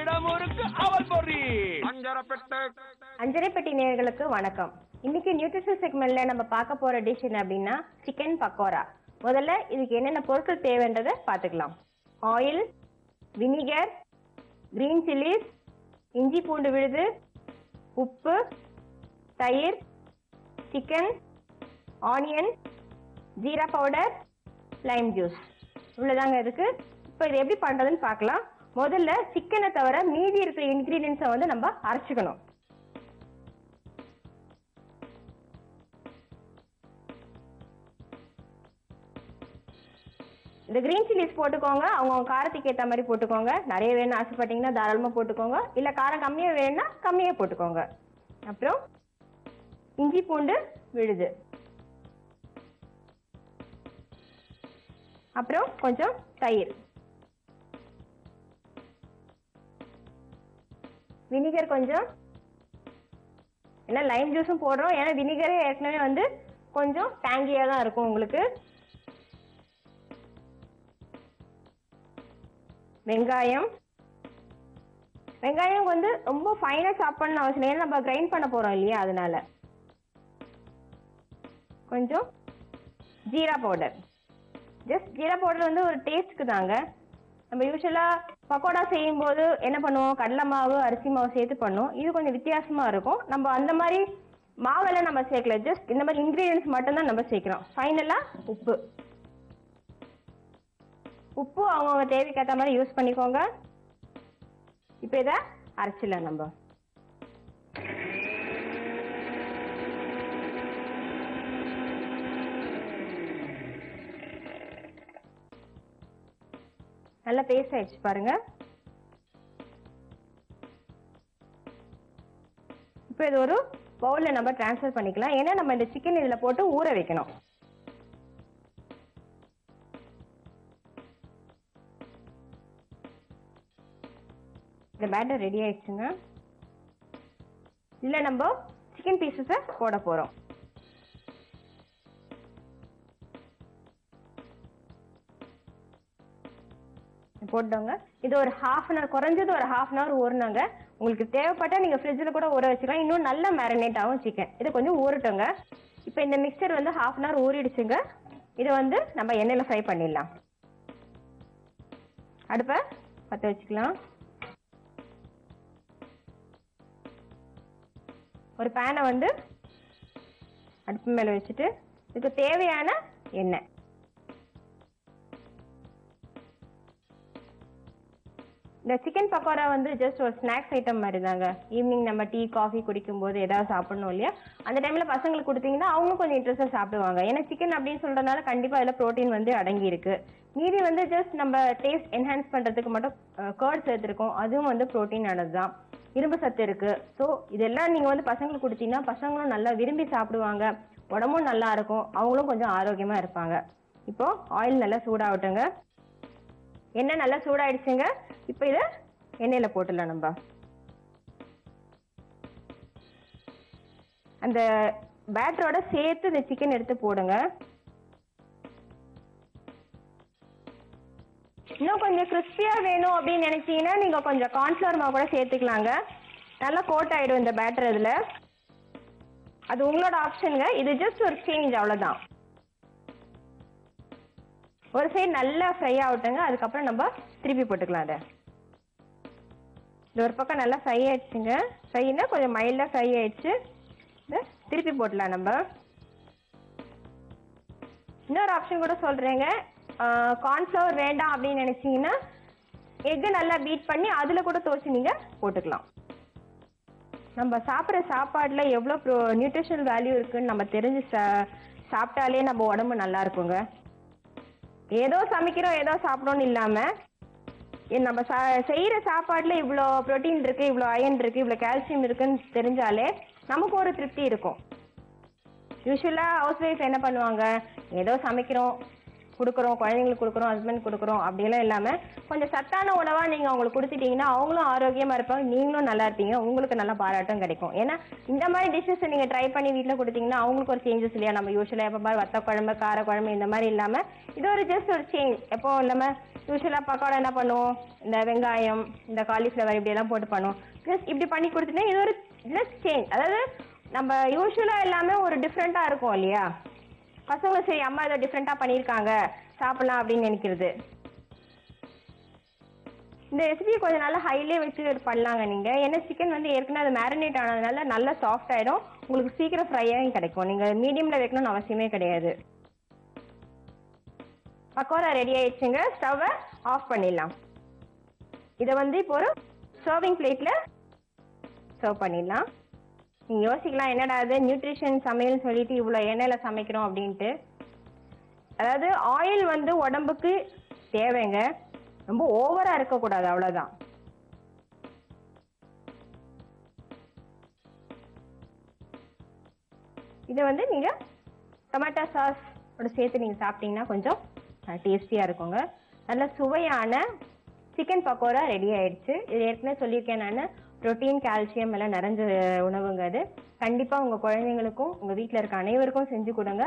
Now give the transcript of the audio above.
இடமுறுக்கு அவல் பொரி. அஞ்சரைப்பட்டி நேயர்களுக்கு வணக்கம். இன்னைக்கு நியூட்ரிஷன் செக்மெண்ட்ல நம்ம பார்க்க போற டிஷ் என்ன அப்படின்னா சிக்கன் பக்கோடா. முதல்ல இதுக்கு என்னென்ன பொருட்கள் தேவைன்றதை பார்த்துக்கலாம். ஆயில், வினிகர், கிரீன் சில்லிஸ், இஞ்சி பூண்டு விழுது, உப்பு, தயிர், chicken, onion, jeera powder, lime juice. இவ்வளவுதாங்க இருக்கு. இப்போ இது எப்படி பண்றதுன்னு பார்க்கலாம். முதல்ல சிக்கனை தவிர மீதி இருக்கிற இன்கிரீடியன்ஸை வந்து நம்ம அரைச்சுக்கணும். இந்த கிரீன் சில்லிஸ் போட்டுக்கோங்க. அவங்க காரத்துக்கு ஏற்ற மாதிரி போட்டுக்கோங்க. நிறைய வேணும்னு ஆசைப்பட்டீங்கன்னா தாராளமாக போட்டுக்கோங்க. இல்லை காரம் கம்மியாக வேணும்னா கம்மியாக போட்டுக்கோங்க. அப்புறம் இஞ்சி பூண்டு விழுது, அப்புறம் கொஞ்சம் தயிர், வினிகர் கொஞ்சம், ஏன்னா லைம் ஜூஸும் போடுறோம். ஏன்னா வினிகரே ஏற்கனவே வந்து கொஞ்சம் டேங்கியாக தான் இருக்கும் உங்களுக்கு. வெங்காயம் வந்து ரொம்ப ஃபைனா சாப் பண்ண அவசியம் இல்லை, நம்ம கிரைண்ட் பண்ண போறோம் இல்லையா, அதனால. கொஞ்சம் jeera powder. Just jeera powder வந்து ஒரு டேஸ்ட்க்கு தாங்க. நம்ம யூஸ்வலா பக்கோடா செய்யும் போது என்ன பண்ணுவோம், கடலை மாவு அரிசி மாவு சேர்த்து பண்ணுவோம். இது கொஞ்சம் வித்தியாசமா இருக்கும். நம்ம அந்த மாதிரி மாவெல்லாம் நம்ம சேர்க்கல, ஜஸ்ட் இந்த மாதிரி இன்கிரீடியன்ஸ் மட்டும்தான் நம்ம சேர்க்கிறோம். ஃபைனலா உப்பு அவங்கவுங்க தேவைக்கு ஏற்ற மாதிரி யூஸ் பண்ணிக்கோங்க. இப்போ இதை அரைச்சிடலாம். நம்ம நல்லா பேஸ்ட் ஆயிடுச்சு பாருங்க. இப்போ இது ஒரு பவுல்ல நம்ம டிரான்ஸ்ஃபர் பண்ணிக்கலாம். ஏன்னா நம்ம இந்த சிக்கன் இதுல போட்டு ஊற வைக்கணும். இந்த பேட்டர் ரெடி ஆயிடுச்சுங்க. இதுல நம்ம சிக்கன் பீசஸை போட போறோம். போட்டோங்க. இது ஒரு ஹாஃப் அன் அவர், குறைஞ்சது ஒரு ஹாஃப் அன் அவர் ஊறினாங்க. உங்களுக்கு தேவைப்பட்டா நீங்க ஃப்ரிட்ஜில் கூட ஊற வச்சுக்கலாம். இன்னும் நல்ல மேரினேட் ஆகும் சிக்கன். இது கொஞ்சம் ஊறட்டுங்க. இப்போ இந்த மிக்சர் வந்து ஹாஃப் அன் அவர் ஊறிடுச்சுங்க. இதை வந்து நம்ம எண்ணெயில ஃப்ரை பண்ணிடலாம். அடுப்பை பற்ற வச்சுக்கலாம். ஒரு பேனை வந்து அடுப்பு மேல வச்சுட்டு இதுக்கு தேவையான எண்ணெய், இந்த சிக்கன் பக்கோடா வந்து ஜஸ்ட் ஒரு ஸ்நாக்ஸ் ஐட்டம் மாதிரி தாங்க. ஈவினிங் நம்ம டீ காஃபி குடிக்கும் போது ஏதாவது சாப்பிடணும் இல்லையா, அந்த டைம்ல பசங்களுக்கு கொடுத்தீங்கன்னா அவங்களும் கொஞ்சம் இன்ட்ரெஸ்டா சாப்பிடுவாங்க. ஏன்னா சிக்கன் அப்படின்னு சொல்றதுனால கண்டிப்பா அதுல ப்ரோட்டீன் வந்து அடங்கி இருக்கு. மீதி வந்து ஜஸ்ட் நம்ம டேஸ்ட் என்ஹான்ஸ் பண்றதுக்கு மட்டும் கர்ட் சேர்த்துருக்கோம். அதுவும் வந்து ப்ரோட்டீன் ஆனது தான். இரும்பு சத்து இருக்கு. ஸோ இதெல்லாம் நீங்க வந்து பசங்களுக்கு கொடுத்தீங்கன்னா பசங்களும் நல்லா விரும்பி சாப்பிடுவாங்க. உடம்பும் நல்லா இருக்கும். அவங்களும் கொஞ்சம் ஆரோக்கியமா இருப்பாங்க. இப்போ ஆயில் நல்லா சூடாகட்டுங்க. எண்ணெய் நல்லா சூடாயிடுச்சுங்க. இப்போ இதை எண்ணெயில போட்டுடலாம். நம்ம அந்த பேட்டரோட சேர்த்து இந்த சிக்கன் எடுத்து போடுங்க. இன்னும் கொஞ்சம் கிறிஸ்பியா வேணும் அப்படின்னு நினைச்சீங்கன்னா நீங்க கொஞ்சம் கார்ன்ஃபிளவர் மாவு கூட சேர்த்துக்கலாங்க. நல்லா கோட் ஆயிடும் இந்த பேட்டர். இதுல அது உங்களோட ஆப்ஷனுங்க. இது ஜஸ்ட் ஒரு சேஞ்ச், அவ்வளவுதான். ஒரு சைடு நல்லா ஃப்ரை ஆகட்டுங்க. அதுக்கப்புறம் நம்ம திருப்பி போட்டுக்கலாம். அதை இது ஒரு பக்கம் நல்லா ஃப்ரை ஆயிடுச்சுங்க. ஃப்ரைனா கொஞ்சம் மைல்டா ஃப்ரை ஆயிடுச்சு. இதை திருப்பி போட்டலாம். நம்ம இன்னொரு ஆப்ஷன் கூட சொல்றேங்க. கார்ன்ஃபிளவர் வேண்டாம் அப்படின்னு நினைச்சீங்கன்னா எக்கு நல்லா பீட் பண்ணி அதுல கூட தோச்சு நீங்க போட்டுக்கலாம். நம்ம சாப்பிட்ற சாப்பாடுல எவ்வளோ நியூட்ரிஷனல் வேல்யூ இருக்குன்னு நம்ம தெரிஞ்சு சாப்பிட்டாலே நம்ம உடம்பு நல்லா இருக்குங்க. ஏதோ சமைக்கிறோம் ஏதோ சாப்பிடணும்னு இல்லாம நம்ம செய்யற சாப்பாடுல இவ்வளோ ப்ரோட்டீன் இருக்கு, இவ்வளோ அயன் இருக்கு, இவ்வளோ கால்சியம் இருக்குன்னு தெரிஞ்சாலே நமக்கு ஒரு திருப்தி இருக்கும். யூஸ்வலா ஹவுஸ் ஒய்ஃப் என்ன பண்ணுவாங்க, ஏதோ சமைக்கிறோம் கொடுக்குறோம், குழந்தைங்களுக்கு கொடுக்குறோம், ஹஸ்பண்ட் கொடுக்குறோம் அப்படியெல்லாம் இல்லாமல் கொஞ்சம் சத்தான உணவாக நீங்கள் அவங்களுக்கு கொடுத்துட்டீங்கன்னா அவங்களும் ஆரோக்கியமாக இருப்பாங்க, நீங்களும் நல்லா இருப்பீங்க, உங்களுக்கு நல்லா பாராட்டும் கிடைக்கும். ஏன்னா இந்த மாதிரி டிஷ்ஷஸ் நீங்கள் ட்ரை பண்ணி வீட்டில் கொடுத்தீங்கன்னா அவங்களுக்கு ஒரு சேஞ்சஸ் இல்லையா. நம்ம யூஸ்வலாக எப்போ பாரு வத்த குழம்பு கார குழம்பு இந்த மாதிரி இல்லாமல் இது ஒரு ஜஸ்ட் ஒரு சேஞ்ச். எப்போ இல்லாமல் யூஸ்வலாக பக்கோடா என்ன பண்ணுவோம், இந்த வெங்காயம், இந்த காலிஃப்ளவர் இப்படியெல்லாம் போட்டு பண்ணுவோம். ஜஸ்ட் இப்படி பண்ணி கொடுத்துட்டேன். இது ஒரு ஜஸ்ட் சேஞ்ச். அதாவது நம்ம யூஸ்வலாக எல்லாமே ஒரு டிஃப்ரெண்ட்டாக இருக்கும் இல்லையா, பசங்க சரி அம்மா இதை டிஃப்ரெண்ட்டாக பண்ணியிருக்காங்க சாப்பிட்லாம் அப்படின்னு நினைக்கிறது. இந்த ரெசிபியை கொஞ்சம் நல்லா ஹைலே வச்சு பண்ணலாங்க நீங்கள். ஏன்னா சிக்கன் வந்து ஏற்கனவே அது மேரினேட் ஆனதுனால நல்லா சாஃப்ட் ஆகிடும், உங்களுக்கு சீக்கிரம் ஃப்ரையாகவும் கிடைக்கும். நீங்கள் மீடியமில் வைக்கணும்னு அவசியமே கிடையாது. பக்கோடா ரெடி ஆயிடுச்சுங்க. ஸ்டவ்வை ஆஃப் பண்ணிடலாம். இதை வந்து இப்போ ஒரு சர்விங் பிளேட்டில் சர்வ் பண்ணிடலாம். நீங்கள் யோசிக்கலாம், என்னடா அது நியூட்ரிஷன் சமையல்னு சொல்லிட்டு இவ்வளோ எண்ணெயில் சமைக்கிறோம் அப்படின்ட்டு. அதாவது ஆயில் வந்து உடம்புக்கு தேவைங்க, ரொம்ப ஓவராக இருக்கக்கூடாது, அவ்வளோதான். இதை வந்து நீங்கள் டொமேட்டோ சாஸோட சேர்த்து நீங்கள் சாப்பிட்டீங்கன்னா கொஞ்சம் டேஸ்டியாக இருக்குங்க. நல்ல சுவையான சிக்கன் பக்கோடா ரெடி ஆயிடுச்சு. இது ஏற்கனவே சொல்லியிருக்கேன் நான், புரோட்டீன், கால்சியம் எல்லாம் நிறைஞ்ச உணவுங்க. அது கண்டிப்பாக உங்கள் குழந்தைங்களுக்கும் உங்கள் வீட்டில் இருக்க அனைவருக்கும் செஞ்சு கொடுங்க.